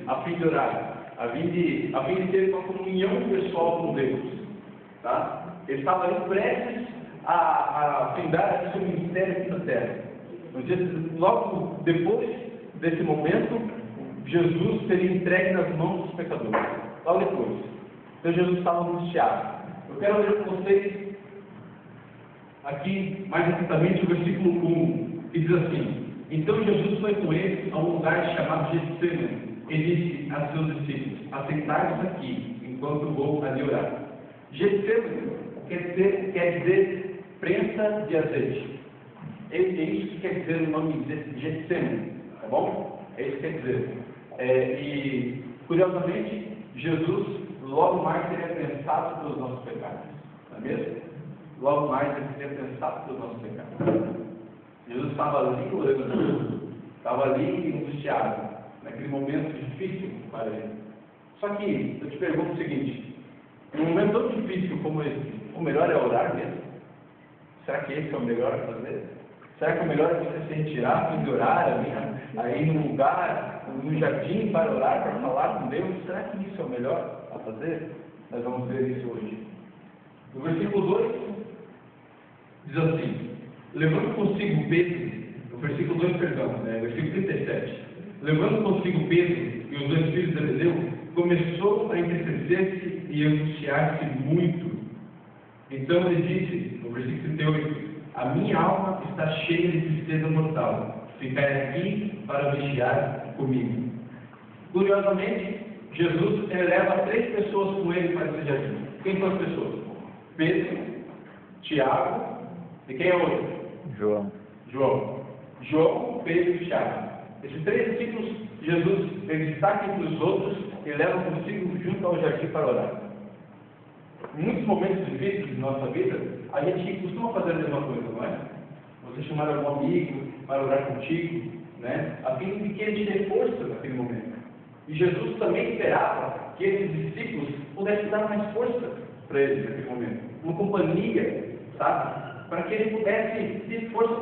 a fim de orar, a fim de ter uma comunhão pessoal com Deus. Tá? Ele estava ali prestes a findar seu ministério aqui na terra. Logo depois desse momento, Jesus seria entregue nas mãos dos pecadores. Logo depois. Então Jesus estava angustiado. Eu quero ler com vocês aqui, mais atentamente, o versículo 1, que diz assim: Então Jesus foi com eles a um lugar chamado Getsemane e disse a seus discípulos: Assentai-vos aqui, enquanto vou ali orar. Getsemane quer dizer prensa de azeite. É isso que quer dizer o nome de Getsemane, tá bom? É isso que quer dizer. E, curiosamente, Jesus logo mais seria prensado pelos nossos pecados, não é mesmo? Logo mais ele seria prensado pelos nossos pecados. Jesus estava ali orando, estava ali angustiado, naquele momento difícil para ele. Só que eu te pergunto o seguinte: em um momento tão difícil como esse, o melhor é orar mesmo? Será que esse é o melhor a fazer? Será que o melhor é você se retirar e orar aí num lugar, no jardim para orar, para falar com Deus? Será que isso é o melhor a fazer? Nós vamos ver isso hoje. No versículo 2 diz assim: levando consigo Pedro, no versículo 2, versículo 37, levando consigo Pedro e os dois filhos de Zebedeu, começou a entristecer-se e angustiar-se muito. Então ele disse, no versículo 38, a minha alma está cheia de tristeza mortal, ficai aqui para vigiar comigo. Curiosamente, Jesus leva 3 pessoas com ele para esse jardim. Quem são as pessoas? Pedro, Tiago, e quem é o outro? João, Pedro e Tiago. Esses 3 discípulos, Jesus ele destaca entre os outros e leva consigo junto ao jardim para orar. Em muitos momentos difíceis de nossa vida, a gente costuma fazer a mesma coisa, não é? Você chamar algum amigo para orar contigo, né? A fim de que ele te dê força naquele momento. E Jesus também esperava que esses discípulos pudessem dar mais força para eles naquele momento. Uma companhia, sabe? Para que ele pudesse ter força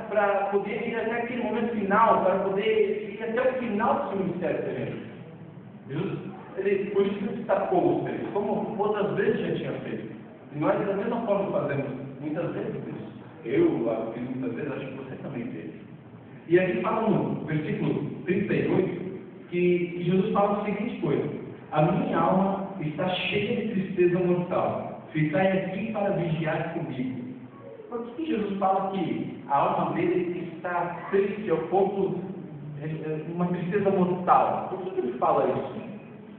para poder ir até aquele momento final, para poder ir até o final do seu ministério terreno. Jesus, por isso ele destacou os 3, como outras vezes já tinha feito. E nós, da mesma forma, fazemos muitas vezes isso. Eu fiz muitas vezes, acho que você também fez. E aqui fala no versículo 38 que Jesus fala a seguinte coisa: a minha alma está cheia de tristeza mortal, ficai aqui para vigiar comigo. Por que Jesus fala que a alma dele está triste ao ponto de uma tristeza mortal? Por que ele fala isso?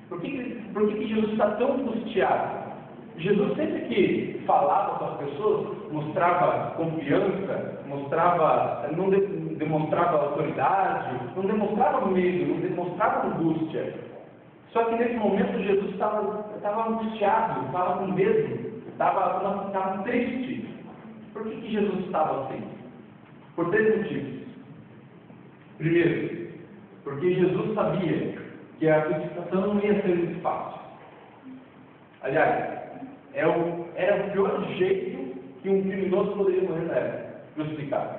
Por que Jesus está tão angustiado? Jesus sempre que falava com as pessoas, mostrava confiança, não demonstrava autoridade, não demonstrava medo, não demonstrava angústia. Só que nesse momento Jesus estava angustiado, estava com medo, estava triste. Por que Jesus estava assim? Por 3 motivos. Primeiro, porque Jesus sabia que a crucificação não ia ser muito fácil. Aliás, era o pior jeito que um criminoso poderia morrer na época, crucificado.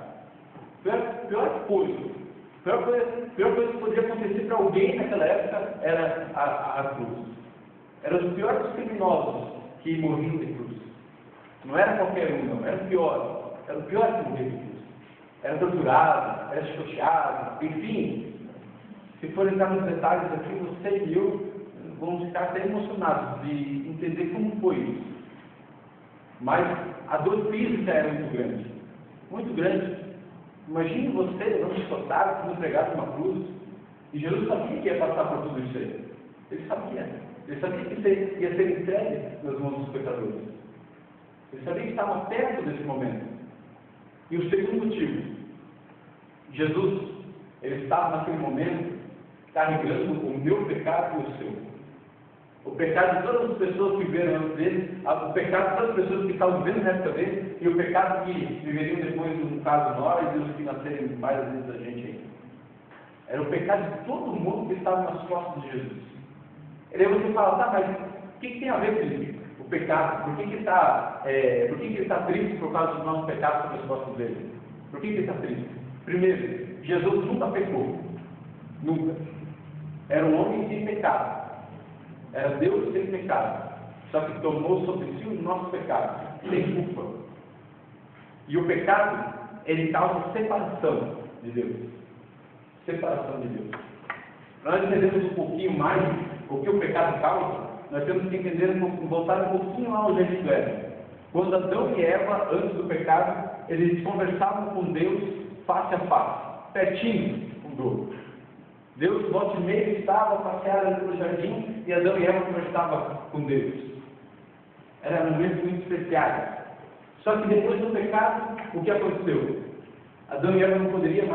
Pior coisa que poderia acontecer para alguém naquela época era a cruz. Eram os piores criminosos que morriam de cruz. Não era qualquer um, não. Era o pior. Era o pior que morria de cruz. Era torturado, era chicoteado, enfim. Se for entrar nos detalhes aqui, você e eu vamos ficar até emocionados de entender como foi isso. Mas a dor física era muito grande. Muito grande. Imagine você não chicotar, sendo pregado numa cruz. E Jesus sabia que ia passar por tudo isso aí. Ele sabia. Ele sabia que ia ser entregue nas mãos dos pecadores. Ele sabia que estava perto desse momento. E o segundo motivo, Jesus, ele estava naquele momento carregando o meu pecado e o seu. O pecado de todas as pessoas que viveram antes dele, o pecado de todas as pessoas que estavam vivendo nessa dele, e o pecado que viveriam depois, no caso nós, e os que nascerem mais vezes da gente aí. Era o pecado de todo mundo que estava nas costas de Jesus. E aí você fala, tá, mas o que tem a ver com isso? O pecado, por que ele está triste por causa dos nossos pecados sobre as costas dele? Por que ele está triste? Primeiro, Jesus nunca pecou. Nunca. era um homem sem pecado. Era Deus sem pecado. Só que tomou sobre si o nosso pecado, sem culpa. E o pecado, ele causa separação de Deus. Separação de Deus. Para nós entendermos um pouquinho mais o que o pecado causa, nós temos que entender, voltar um pouquinho lá ao Jardim do Éden. Quando Adão e Eva, antes do pecado, eles conversavam com Deus face a face, pertinho um do outro. Deus, volta e meia, estava passeando pelo jardim e Adão e Eva conversavam com Deus. Eram momentos muito especiais. Só que depois do pecado, o que aconteceu? Adão e Eva não podiam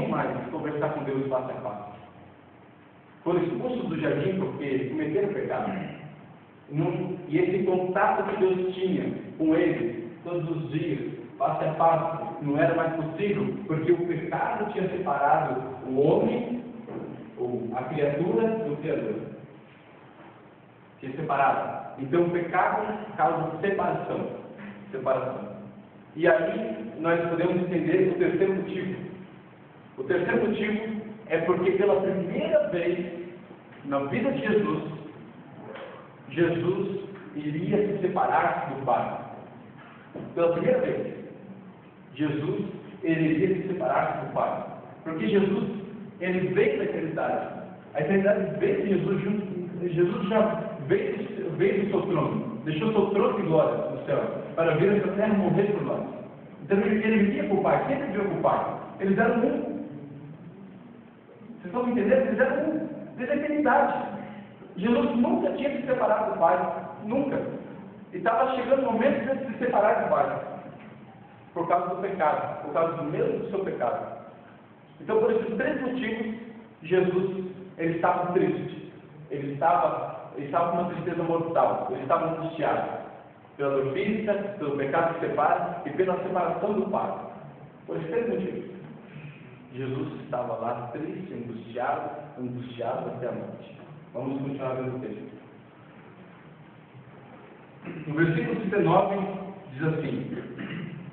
mais conversar com Deus face a face. Foram expulsos do jardim porque cometeram pecado. E esse contato que Deus tinha com eles todos os dias, face a face, não era mais possível, porque o pecado tinha separado o homem, ou a criatura, do Criador. Tinha separado. Então o pecado causa separação. E aí nós podemos entender o terceiro motivo. O terceiro motivo é porque pela primeira vez na vida de Jesus iria se separar do Pai. Pela primeira vez, Jesus iria se separar do Pai. Porque Jesus, ele veio da eternidade. A eternidade veio de Jesus junto. Jesus já veio do seu trono. Deixou seu trono de glória no céu. Para vir a essa terra morrer por nós. Então ele vivia com o Pai. Sempre vivia com o Pai. Eles eram um. Vocês estão me entendendo? Eles eram um. Desde a eternidade. Jesus nunca tinha se separado do Pai. Nunca. E estava chegando o momento de se separar do Pai. Por causa do pecado. Por causa do mesmo do seu pecado. Então, por esses três motivos, Jesus, ele estava triste. Ele estava com uma tristeza mortal. Ele estava angustiado. Pela dor física, pelo pecado que separa e pela separação do Pai. Por esses três motivos. Jesus estava lá triste, angustiado até a morte. Vamos continuar vendo o texto. No versículo 39 diz assim: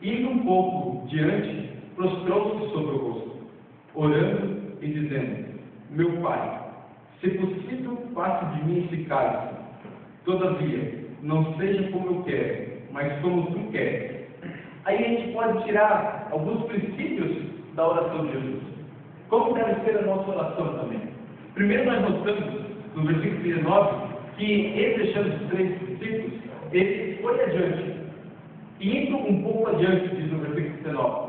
indo um pouco diante, prostrou-se sobre o rosto, orando e dizendo: meu Pai, se possível, faça de mim esse cálice. Todavia, não seja como eu quero, mas como tu queres. Aí a gente pode tirar alguns princípios da oração de Jesus. Como deve ser a nossa oração também? Primeiro nós notamos, no versículo 19, que ele, deixando os três princípios, ele foi adiante. E indo um pouco adiante, diz no versículo 19.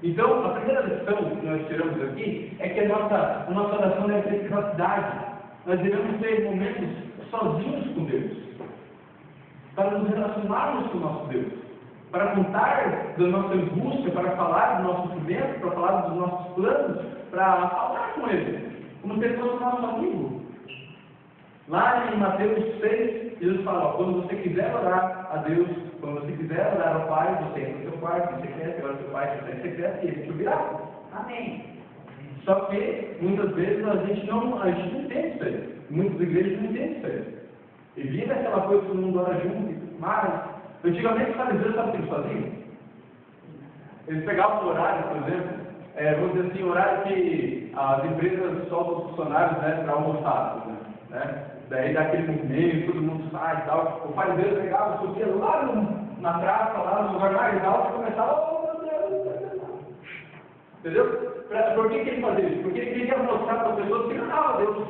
Então, a primeira lição que nós tiramos aqui é que a nossa oração deve ter privacidade. Nós devemos ter momentos sozinhos com Deus. Para nos relacionarmos com o nosso Deus. Para contar da nossa angústia, para falar do nosso sofrimento, para falar dos nossos planos, para falar com Ele. Como se Ele fosse nosso amigo. Lá em Mateus 6, Jesus fala: quando você quiser orar a Deus, quando você quiser orar ao Pai, você entra no seu quarto, você quer orar ao seu Pai, se você quer, e Ele te ouvirá. Amém. Só que, muitas vezes, a gente não entende isso aí. Muitas igrejas não entendem isso aí. E vive aquela coisa que todo mundo ora junto, mas, antigamente, os fariseus estavam o que eles faziam? Eles pegavam o horário, por exemplo, vamos dizer assim, o horário que as empresas soltam os funcionários, né, para almoçar, por exemplo, né? Daí dá aquele movimento, todo mundo sai e tal. O fariseu pegava, subia lá na praça, lá no lugar mais alto e começava: oh, meu Deus. Entendeu? Por que ele fazia isso? Porque ele queria mostrar para as pessoas que ele não amava Deus.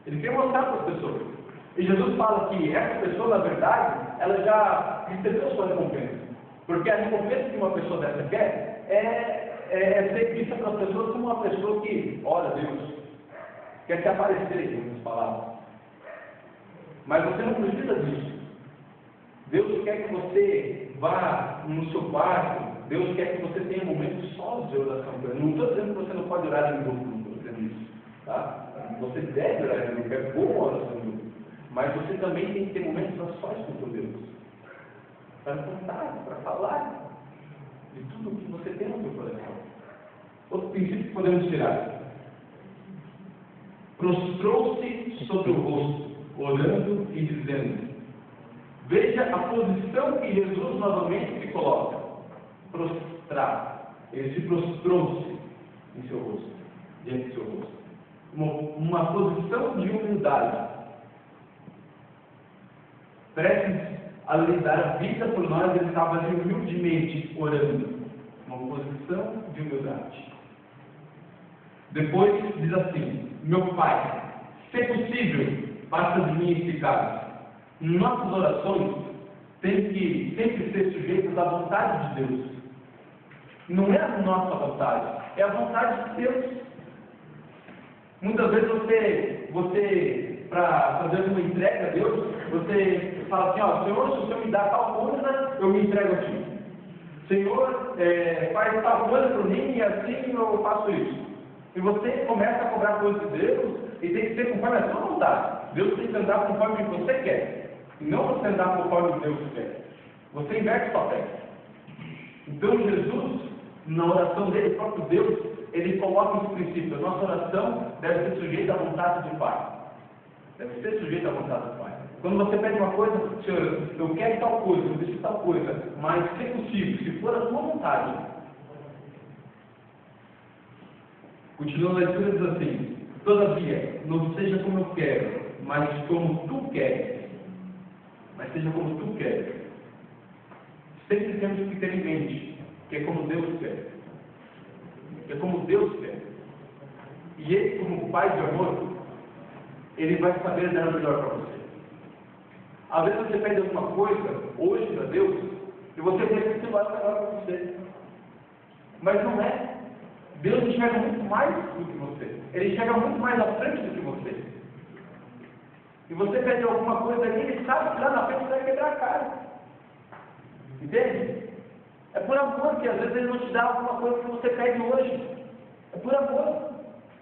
Ele queria mostrar para as pessoas. E Jesus fala que essa pessoa, na verdade, ela já recebeu sua recompensa. Porque a recompensa que uma pessoa dessa quer é ser vista para as pessoas como uma pessoa que ora a Deus, quer se aparecer, em outras palavras. Mas você não precisa disso. Deus quer que você vá no seu quarto. Deus quer que você tenha momentos sós de oração. Eu não estou dizendo que você não pode orar em grupo, não estou dizendo isso. Tá? Você deve orar em grupo, é boa oração em grupo. Mas você também tem que ter momentos a sós com Deus. Para contar, para falar de tudo o que você tem no seu coração. Outro princípio que podemos tirar: prostrou-se sobre o rosto, orando e dizendo. Veja a posição que Jesus novamente se coloca: prostrar. Ele se prostrou-se em seu rosto, diante do seu rosto. uma posição de humildade, prestes a lhe dar a vida por nós, ele estava ali humildemente orando, uma posição de humildade. Depois diz assim: meu Pai, se é possível, passa de mim esse cálice. Nossas orações têm que sempre ser sujeitas à vontade de Deus. Não é a nossa vontade, é a vontade de Deus. Muitas vezes você para fazer uma entrega a Deus, você fala assim: ó, Senhor, se o Senhor me dá tal coisa, eu me entrego a Ti. Senhor, faz tal coisa por mim e assim eu faço isso. E você começa a cobrar coisas de Deus e tem que ser conforme a sua vontade. Deus tem que andar conforme o que você quer, e não você andar conforme Deus quer. Você inverte o papel. Então Jesus, na oração dele, o próprio Deus, ele coloca esse princípio: a nossa oração deve ser sujeita à vontade do Pai. Deve ser sujeita à vontade do Pai. Quando você pede uma coisa: Senhor, eu quero tal coisa, eu preciso tal coisa, mas se possível, se for a tua vontade. Continua a leitura, diz assim: todavia, não seja como eu quero, mas como tu queres. Mas seja como tu queres. Sempre temos que ter em mente que é como Deus quer. É como Deus quer. E Ele, como Pai de amor, Ele vai saber dar o melhor para você. Às vezes você pede alguma coisa hoje para Deus e você pensa que vai dar o melhor para você. Mas não é. Deus enxerga muito mais do que você. Ele enxerga muito mais à frente do que você. E você pede alguma coisa ali, Ele sabe que lá na frente você vai quebrar a cara. Entende? É por amor que às vezes Ele não te dá alguma coisa que você pede hoje. É por amor.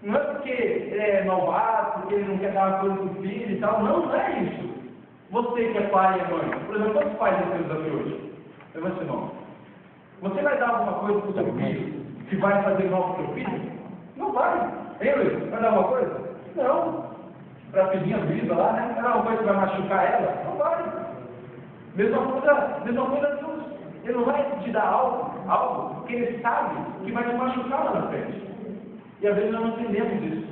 Não é porque Ele é malvado, porque Ele não quer dar uma coisa para o filho e tal. Não, não é isso. Você que é pai e mãe, por exemplo, quantos pais você temos aqui hoje? Levante a mão. Você vai dar alguma coisa para o seu filho que vai fazer mal para o seu filho? Não vai. Hein, Luiz? Vai dar alguma coisa? Não. Para a filhinha viva lá, né? Vai dar alguma coisa que vai machucar ela? Não vai. Mesma coisa Deus. Ele não vai te dar algo que Ele sabe que vai te machucar lá na frente. E às vezes nós não entendemos isso.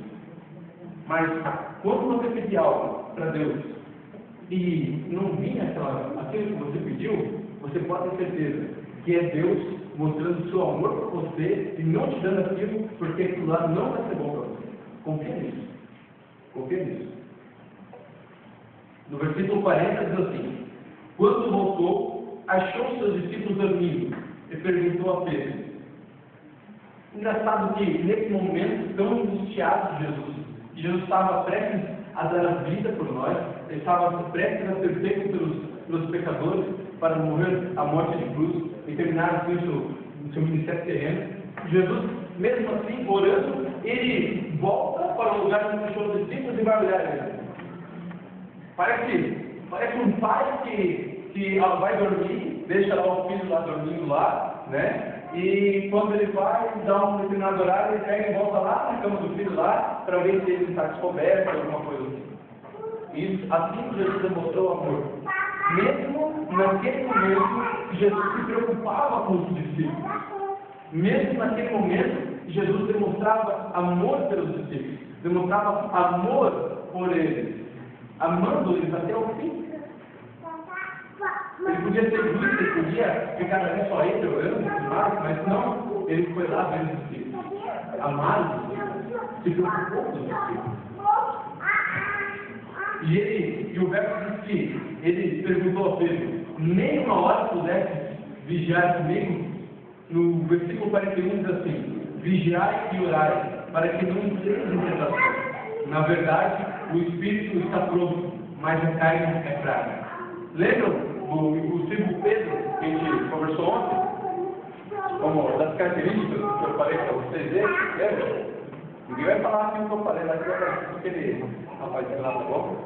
Mas quando você pedir algo para Deus e não vir aquilo que você pediu, você pode ter certeza que é Deus mostrando o seu amor por você e não te dando aquilo, porque aquilo lá não vai ser bom para você. Confia nisso. Confia nisso. No versículo 40 diz assim: quando voltou, achou seus discípulos dormindo e perguntou a Pedro. Engraçado que nesse momento tão angustiado de Jesus estava prestes a dar a vida por nós, Ele estava prestes a ser pego pelos pecadores para morrer a morte de cruz e terminar assim o seu ministério terreno. Jesus, mesmo assim, orando, Ele volta para o lugar onde deixou os discípulos e vai olhar eles. Parece um pai que vai dormir, deixa lá o filho lá dormindo lá, né? E quando ele vai dar um determinado horário, ele pega e volta lá na cama do filho lá, para ver se ele está descoberto, alguma coisa assim. Isso, assim Jesus demonstrou amor. Mesmo naquele momento, Jesus se preocupava com os discípulos. Mesmo naquele momento, Jesus demonstrava amor pelos discípulos. Demonstrava amor por eles. Amando eles até o fim. Ele podia ser justo, ele podia ficar ali só ele orando e tudo mais, mas não, ele foi lá ver os discípulos. Amado, se preocupou com os discípulos. E o verso diz que ele perguntou a Pedro: nem uma hora pudesse vigiar comigo? No versículo 41 diz assim: vigiai e orai, para que não entreis em tentação. Na verdade, o espírito está pronto, mas a carne é fraca. Lembram o Silvio Pedro, que a gente conversou ontem? Como das características que eu falei para vocês, lembra? Ninguém vai falar assim o que eu falei, mas aquele rapaz que lá tá bom.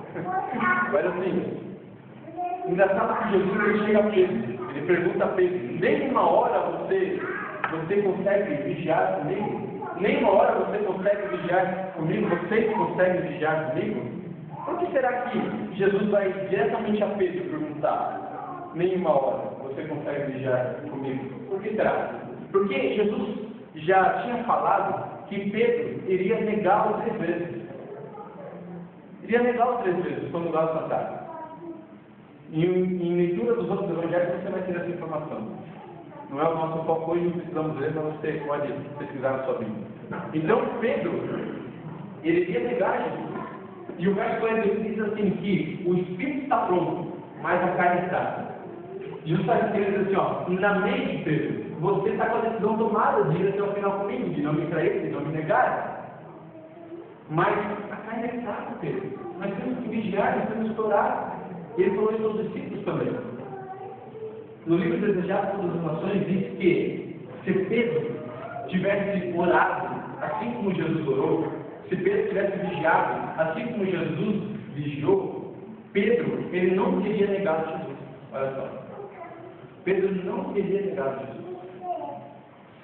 Mas assim, engraçado que Jesus ele chega a Pedro, ele pergunta a Pedro: nem uma hora você consegue vigiar comigo? Nem uma hora você consegue vigiar comigo? Vocês conseguem vigiar comigo? Por que será que Jesus vai diretamente a Pedro perguntar: nem uma hora você consegue vigiar comigo? Por que será? Porque Jesus já tinha falado que Pedro iria negá-lo 3 vezes. Iria negá-lo 3 vezes, quando Lázaro matar. Em leitura dos outros evangelhos você vai ter essa informação. Não é o nosso foco hoje, não precisamos ler, mas você pode pesquisar na sua Bíblia. Então, Pedro, ele iria negar Jesus. E o verso 41 diz assim que o Espírito está pronto, mas a carne está. Jesus está dizendo assim, ó, na mente, Pedro, você está com a decisão tomada de ir até o final comigo, de não me trair, de não me negar. Mas a carne é fraca, Pedro. Nós temos que vigiar, nós temos que orar. E ele falou isso aos discípulos também. No livro Desejado por todas as Nações diz que se Pedro tivesse orado, assim como Jesus orou, se Pedro tivesse vigiado, assim como Jesus vigiou, Pedro, ele não teria negado Jesus. Olha só. Pedro não teria negado Jesus.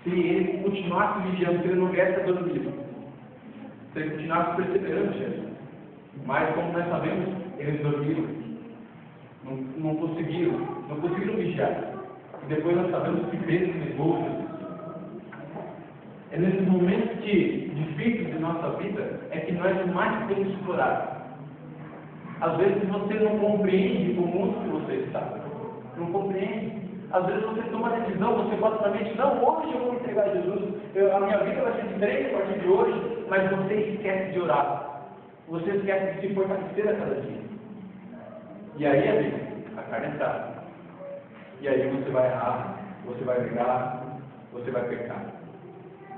Se ele continuasse vigiando, se ele não viesse dormir, se ele continuasse perseverando, Jesus. Mas, como nós sabemos, eles dormiram. Não conseguiram vigiar. E depois nós sabemos que Pedro negou Jesus. É nesses momentos difíceis de nossa vida é que nós mais podemos explorar. Às vezes você não compreende o mundo que você está. Não compreende. Às vezes você toma uma decisão, você bota na mente, não, hoje eu vou entregar a Jesus, a minha vida vai ser diferente a partir de hoje, mas você esquece de orar. Você esquece de se fortalecer a cada dia. E aí, amigo, a carne é fraca. E aí você vai errar, você vai brigar, você vai pecar.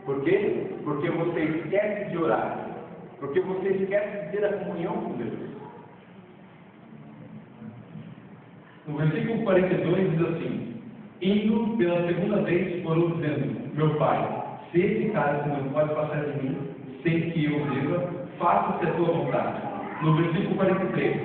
Por quê? Porque você esquece de orar. Porque você esquece de ter a comunhão com Deus. No versículo 42 diz assim: indo pela segunda vez, orou dizendo: meu pai, se esse cálice não pode passar de mim, sem que eu beba, faça-se a tua vontade. No versículo 43,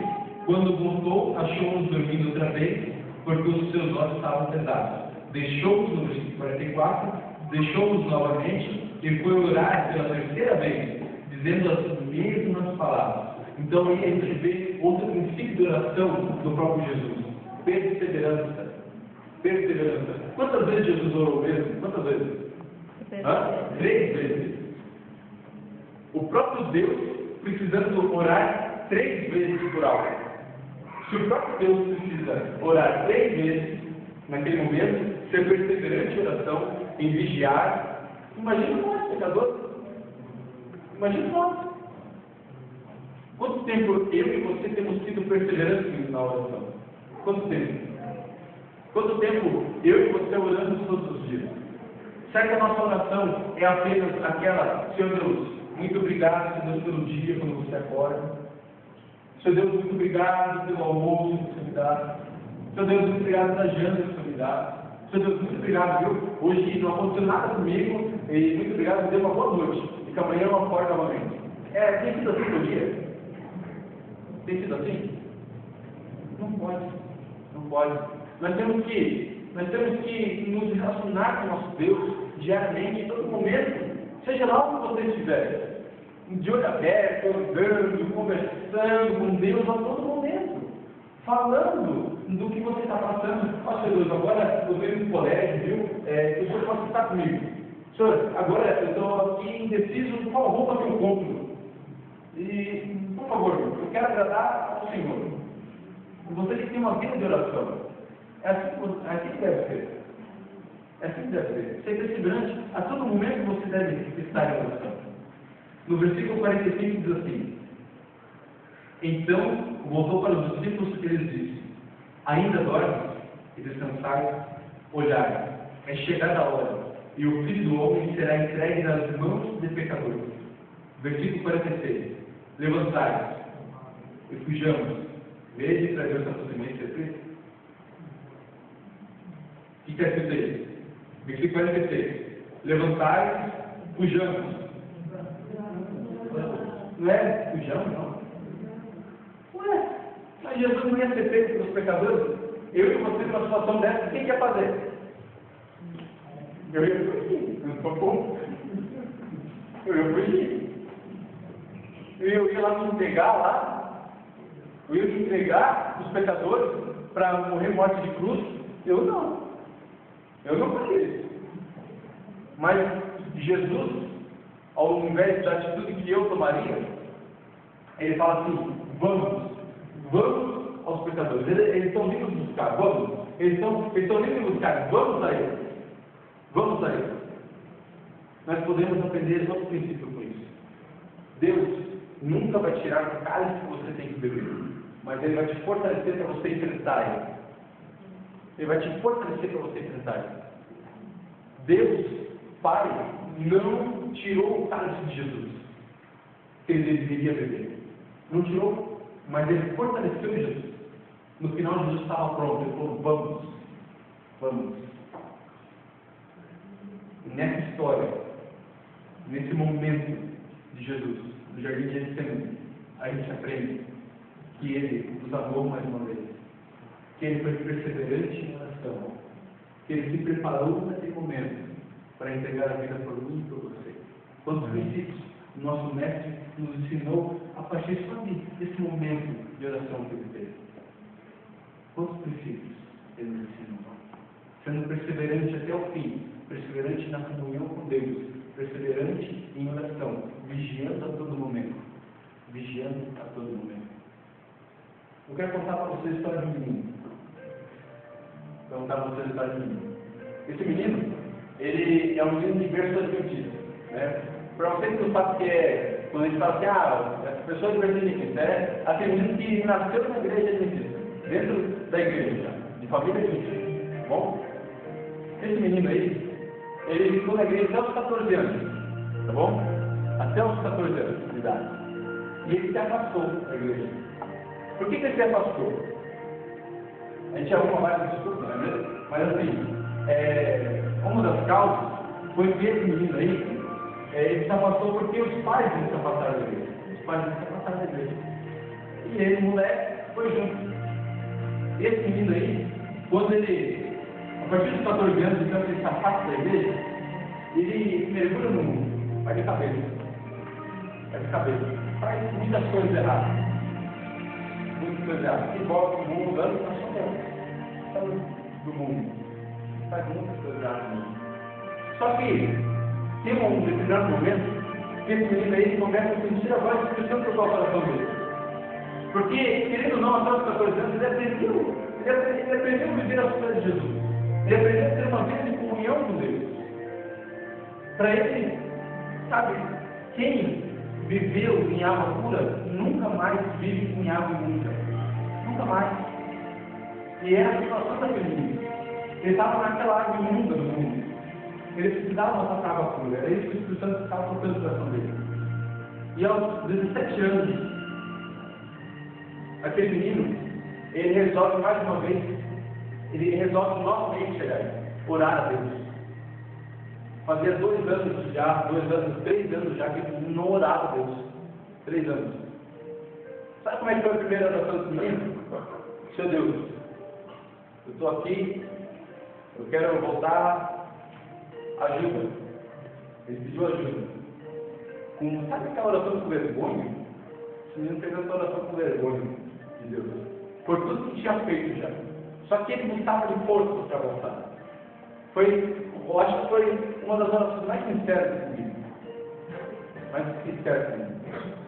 quando voltou, achou-nos dormindo outra vez, porque os seus olhos estavam pesados. Deixou-os, no versículo 44, deixou-os novamente e foi orar pela terceira vez, dizendo as mesmas palavras. Então aí a gente vê outro princípio de oração do próprio Jesus: perseverança. Perseverança. Quantas vezes Jesus orou mesmo? Quantas vezes? 3 vezes. O próprio Deus precisando orar 3 vezes por algo. Se o próprio Deus precisa orar 3 vezes naquele momento, ser perseverante em oração, em vigiar, imagina nós, pecadores. Imagina nós. Quanto tempo eu e você temos sido perseverantes na oração? Quanto tempo? Quanto tempo eu e você oramos todos os dias? Será que a nossa oração é apenas aquela: Senhor Deus, muito obrigado, Senhor Deus, pelo dia quando você acorda. Senhor Deus, muito obrigado pelo almoço que você me dá. Senhor Deus, muito obrigado pela janta que você me dá. Senhor Deus, muito obrigado, viu? Hoje não aconteceu nada comigo e muito obrigado, me dê uma boa noite. E que amanhã eu acordo novamente. Tem sido assim todo dia? Tem sido assim? Não pode. Não pode. Nós temos que nos relacionar com o nosso Deus diariamente, em todo momento, seja lá onde você estiver, de olho aberto, orando, conversando com Deus a todo momento, falando do que você está passando. Ó, Senhor Deus, agora eu venho no colégio, viu? O Senhor pode estar comigo. Senhor, agora eu estou aqui indeciso, qual roupa que eu compro? E, por favor, eu quero agradar ao Senhor. Você que tem uma vida de oração. É assim que deve ser. É assim que deve ser. Ser perseverante, a todo momento você deve estar em oração. No versículo 45 diz assim: então voltou para os discípulos e lhes disse: ainda dormes e descansais? Olhai, é chegada a hora, e o Filho do Homem será entregue nas mãos de pecadores. Versículo 46: levantai e fujamos, vede para Deus a prosseguimento de Cristo. O que quer dizer? Versículo 46: levantai, fujamos. Não é fujamos, não. Ué, mas Jesus não ia ser feito pelos pecadores? Eu e você, numa situação dessa, o que ia fazer? Eu ia fugir. Eu ia fugir. Eu ia lá me entregar lá. Eu ia me entregar os pecadores para morrer morte de cruz. Eu não faria isso. Mas Jesus, ao invés da atitude que eu tomaria, ele fala assim: vamos aos pecadores. Eles estão vindo buscar, vamos. Eles estão vindo buscar, vamos a eles. Vamos a eles. Nós podemos aprender outro princípio com isso. Deus nunca vai tirar o cálice que você tem que beber, mas Ele vai te fortalecer para você enfrentar Ele. Ele vai te fortalecer para você enfrentar Ele. Deus, Pai, não tirou o cálice de Jesus, que Ele deveria beber. Não tirou, mas Ele fortaleceu Jesus. No final, Jesus estava pronto. Ele falou, vamos. E nessa história, nesse momento de Jesus, no jardim de Getsemane, a gente aprende que Ele nos amou mais uma vez, que Ele foi perseverante em oração, que Ele se preparou naquele momento para entregar a vida por mim e por você. Quantos princípios o nosso mestre nos ensinou a partir só desse momento de oração que Ele teve. Quantos princípios Ele nos ensinou? Sendo perseverante até o fim, perseverante na comunhão com Deus, perseverante em oração, vigiando a todo momento. Eu quero contar para vocês a história de um menino. Esse menino, ele é um menino de berço adventista, né? Para você que não sabe o que é, quando a gente fala assim, essa pessoa de berço adventista, é aquele menino que nasceu na igreja adventista, dentro da igreja, de família adventista, tá bom? Esse menino aí, ele ficou na igreja até os 14 anos, tá bom? Até os 14 anos de idade. E ele se afastou da igreja. Por que ele se afastou? A gente arruma várias desculpas, não é mesmo? Mas assim, uma das causas foi que esse menino aí, ele se afastou porque os pais dele se afastaram da igreja. E ele, moleque, foi junto. Esse menino aí, quando ele, a partir dos 14 anos, então ele se afasta da igreja, ele mergulha no mundo, vai de cabeça. Faz muitas coisas erradas. E volta no mundo, dando para só do mundo. Faz muitas coisas erradas no mundo. Só que tem um determinado momento que esse menino aí começa a sentir a voz do Espírito Santo pelo coração dele. Porque, querendo ou não, até os 14 anos, ele aprendeu a viver a vida de Jesus. Ele aprendeu a ter uma vida de comunhão com Deus. Para ele, sabe, quem viveu em água pura nunca mais vive em água imunda. Nunca mais. E era a situação daquele menino. Ele estava naquela água imunda do mundo. Ele precisava voltar para a água pura. Era isso que o Espírito Santo estava tocando o coração dele. E aos 17 anos, aquele menino, ele resolve mais uma vez, ele resolve novamente orar a Deus. Fazia 2 anos já, 3 anos já que ele não orava a Deus. 3 anos. Sabe como é que foi a primeira oração desse menino? Seu Deus, eu estou aqui, eu quero voltar, ajuda. Ele pediu ajuda. Sabe aquela oração com vergonha? Esse menino fez essa oração com vergonha de Deus. Por tudo que tinha feito já. Só que ele buscava de força para voltar. Eu acho que foi uma das orações mais sinceras comigo.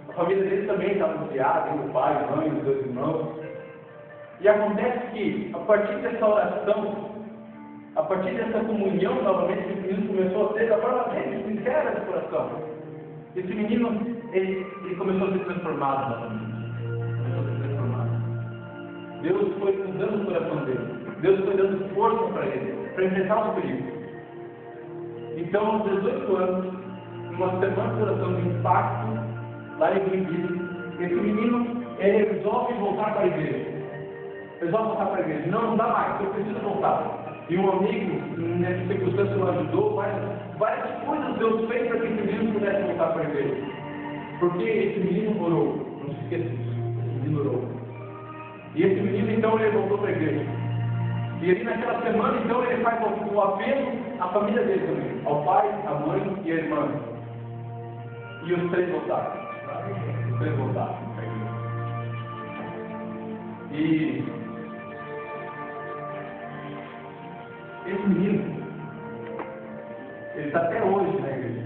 A família dele também estava criada, o pai, a mãe, os 2 irmãos. E acontece que, a partir dessa oração, a partir dessa comunhão novamente, que o menino começou a ter a forma bem sincera de coração. Esse menino, ele começou a ser transformado novamente. Deus foi mudando o coração dele. Deus foi dando força para ele, para enfrentar os perigos. Então, aos 18 anos, numa semana de oração de impacto, lá em Greenville, esse menino, ele resolve voltar para a igreja. Não dá mais, eu preciso voltar. E um amigo, nessa circunstância, o ajudou, mas várias coisas Deus fez para que esse menino pudesse voltar para a igreja. Porque esse menino orou. Não se esqueça disso. Esse menino orou. E esse menino, então, ele voltou para a igreja. E ali naquela semana, então, ele faz o apelo à família dele também. Ao pai, à mãe e à irmã. E os 3 voltaram. E esse menino, ele está até hoje na igreja.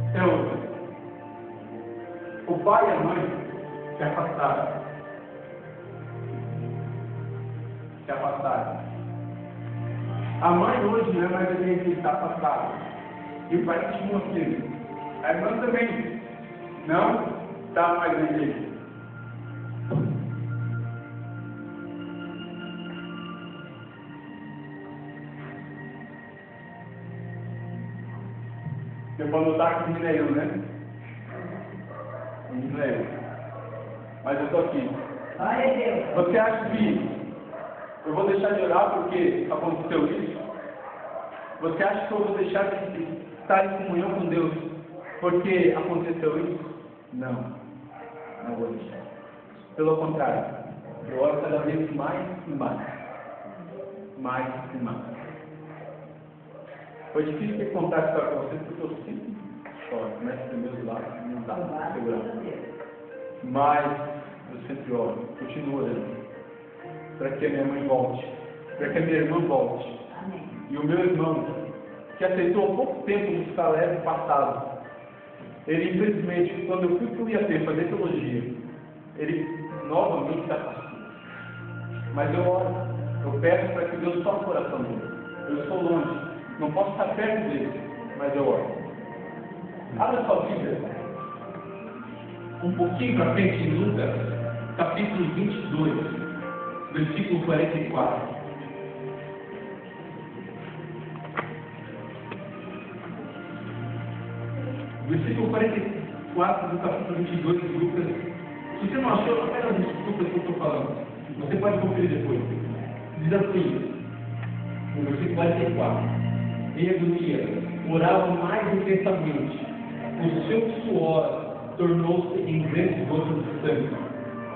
Até hoje. O pai e a mãe se afastaram. Se afastaram. A mãe hoje não é mais a gente que está afastada. E o pai continua sendo. A irmã também não está mais na igreja. Eu vou notar que o menino é eu, né? O menino é eu. Mas eu estou aqui. Você acha que eu vou deixar de orar porque aconteceu isso? Você acha que eu vou deixar de estar em comunhão com Deus porque aconteceu isso? Não. Não vou deixar. Pelo contrário, eu oro cada vez mais e mais. Mais e mais. Foi difícil ter contar a história para vocês porque eu sempre choro. Começa do meu lado, não dá para segurar. Mas eu sempre oro, continuo orando. Para que a minha mãe volte, para que a minha irmã volte. Amém. E o meu irmão, que aceitou há pouco tempo no Salé passado, ele infelizmente, quando eu fui para o IAP fazer teologia, ele novamente está passando. Mas eu oro, eu peço para que Deus toque o coração dele. Eu estou longe, não posso estar perto dele, mas eu oro. Abra sua Bíblia, um pouquinho para frente em Lucas, capítulo 22. Versículo 44. Versículo 44 do capítulo 22 de Lucas. Se você não achou, não pega as desculpas que eu estou falando. Você pode conferir depois. Diz assim, no versículo 44. Em agonia, orava mais intensamente. O seu suor tornou-se em grandes gotas de sangue,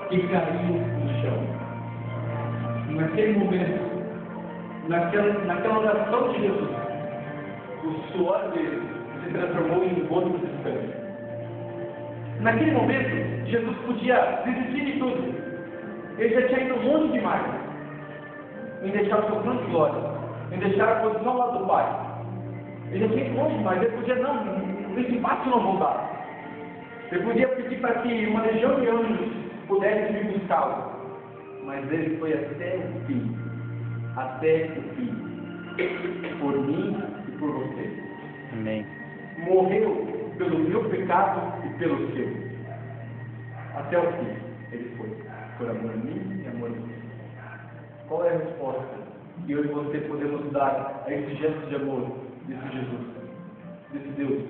que caíam no chão. Naquele momento, naquela oração de Jesus, o suor dele se transformou em gotas de sangue. Naquele momento, Jesus podia desistir de tudo. Ele já tinha ido longe demais em deixar o seu plano de glória, em deixar a posição lá do Pai. Ele já tinha ido longe demais. Ele podia, não, esse passo não vou dar. Ele podia pedir para que uma legião de anjos pudesse me buscá-lo. Mas ele foi até o fim. Até o fim. Por mim e por você. Amém. Morreu pelo meu pecado e pelo seu. Até o fim. Ele foi. Por amor a mim e amor a você. Qual é a resposta que eu e você podemos dar a esse gesto de amor desse Jesus? Desse Deus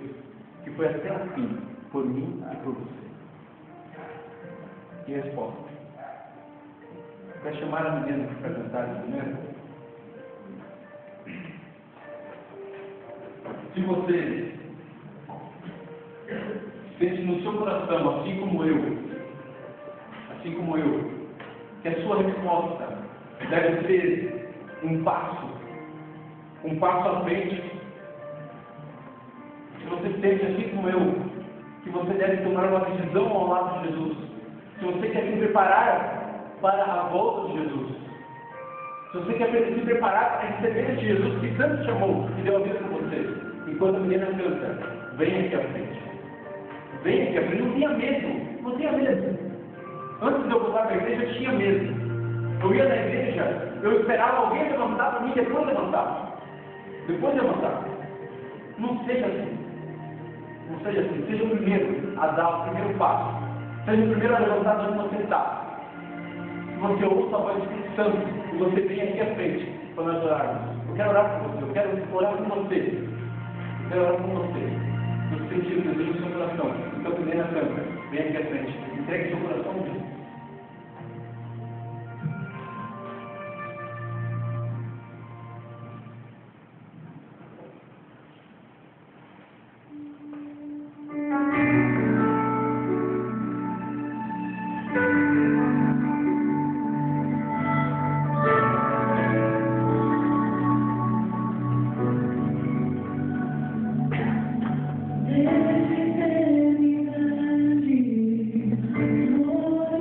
que foi até o fim. Por mim e por você. Que resposta? Vai chamar a menina para cantar esse momento? Se você sente no seu coração, assim como eu, que a sua resposta deve ser um passo à frente, se você sente, assim como eu, que você deve tomar uma decisão ao lado de Jesus, se você quer se preparar para a volta de Jesus, se você quer se preparar para receber esse Jesus que tanto chamou e deu a vida por você, enquanto a menina canta, vem aqui à frente. Vem aqui à frente, não tenha medo, não tenha medo. Antes de eu voltar para a igreja, eu tinha medo. Eu ia na igreja, eu esperava alguém levantar para mim, depois levantar. Não seja assim. Não seja assim. Seja o primeiro a dar o primeiro passo. Seja o primeiro a levantar de onde você está. Você ouça a voz do Espírito Santo e você vem aqui à frente para nós orarmos. Eu quero orar por você, eu quero orar com você. Eu quero orar com você. No sentido de Deus no seu coração. Então, primeiro na câmera, vem aqui à frente. Entregue seu coração a Deus. Desde eternidade, amor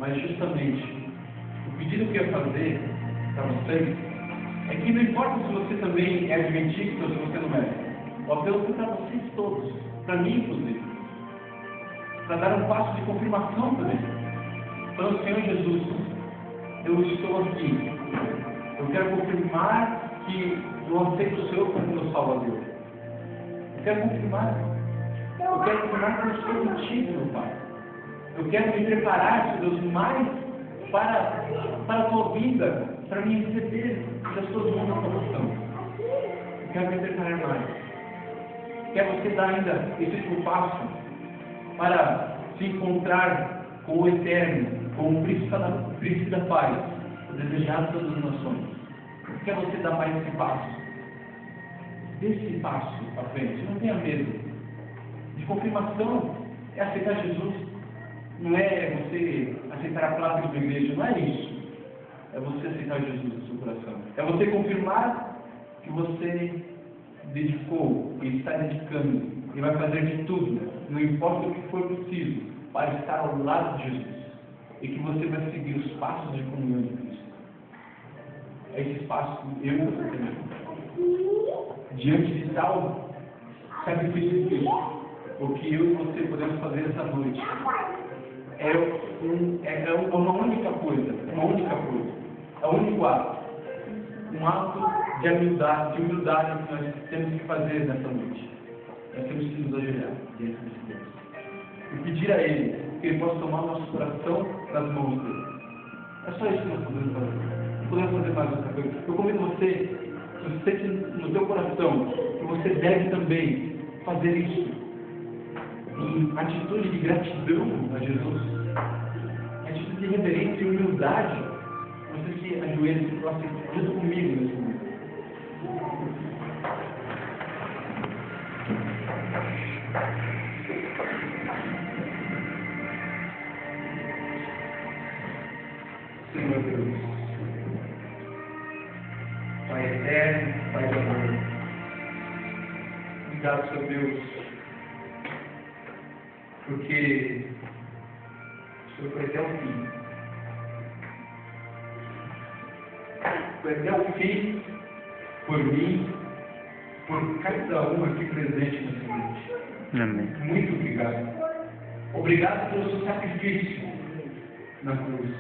Mas justamente, o pedido que eu ia fazer para vocês é que não importa se você também é adventista ou se você não é. O apelo foi para vocês todos, para mim inclusive, para dar um passo de confirmação também. Falando, Senhor Jesus, eu estou aqui. Eu quero confirmar que eu aceito o Senhor como meu Salvador. Eu quero confirmar que eu estou contigo, meu Pai. Eu quero me preparar, Deus, mais para a tua vida, para me receber das tuas mãos na salvação. Eu quero me preparar mais. Quer você dar ainda esse último passo para se encontrar com o Eterno, com o Príncipe da Paz, o desejado de todas as nações. Quer você dar mais esse passo? Dê esse passo à frente, não tenha medo. De confirmação é aceitar Jesus. Não é você aceitar a placa de uma igreja, não é isso. É você aceitar Jesus no seu coração. É você confirmar que você dedicou e está dedicando e vai fazer de tudo, não importa o que for preciso, para estar ao lado de Jesus. E que você vai seguir os passos de comunhão de Cristo. É esse passo que eu e você temos. Diante de tal sacrifício de Cristo, o que eu e você podemos fazer essa noite é uma única coisa, é o único ato, um ato de humildade que nós temos que fazer nessa noite. Nós temos que nos ajoelhar diante de Deus e pedir a Ele que Ele possa tomar o nosso coração nas mãos dele. É só isso que nós podemos fazer. Não podemos fazer mais outra coisa. Eu convido você, se você sente no teu coração que você deve também fazer isso em atitude de gratidão a Jesus, em atitude de reverência e humildade, você se ajoelha e se coloca junto comigo nesse momento. Senhor Deus, Pai eterno, Pai de amor, obrigado, Senhor Deus, porque o Senhor foi até o fim. Foi até o fim por mim, por cada um aqui presente nessa noite. Amém. Muito obrigado. Obrigado pelo seu sacrifício na cruz.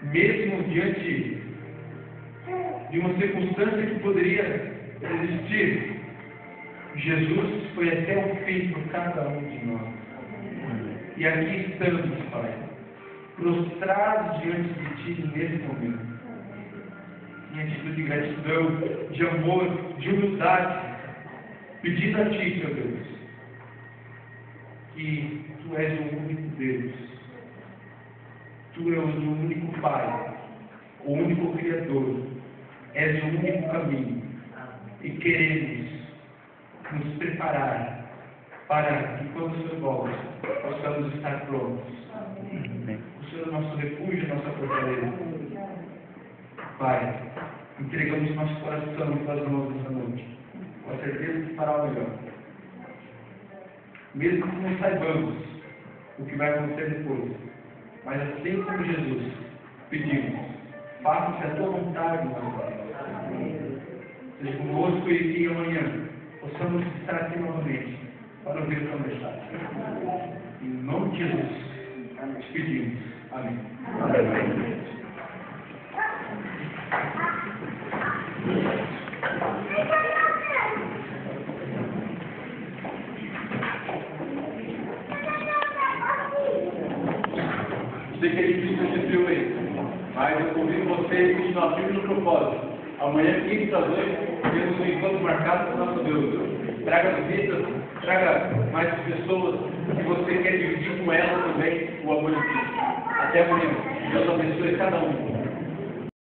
Mesmo diante de uma circunstância que poderia existir, Jesus foi até o fim por cada um de nós. E aqui estamos, Pai, prostrados diante de Ti nesse momento. Em atitude de gratidão, de amor, de humildade, pedindo a Ti, Senhor Deus, que Tu és o único Deus, Tu és o único Pai, o único Criador, és o único caminho, e queremos nos preparar para que quando o Senhor volte, possamos estar prontos. O Senhor é nosso refúgio, nossa fortaleza. Pai, entregamos nosso coração em Tuas mãos essa noite, com a certeza que fará o melhor. Mesmo que não saibamos o que vai acontecer depois, mas assim como Jesus, pedimos, faça-se a Tua vontade, nosso Pai. Seja conosco e que amanhã possamos estar aqui novamente para ouvir a Tua mensagem. Em nome de Jesus, te pedimos. Amém. Amém. Sei que é difícil esse filme, mas eu convido vocês a continuar firme no propósito. Amanhã, 15 às 8, temos um encontro marcado com o nosso Deus. Traga visitas, traga mais pessoas que você quer dividir com elas também o amor de Cristo. Até amanhã. Deus abençoe cada um.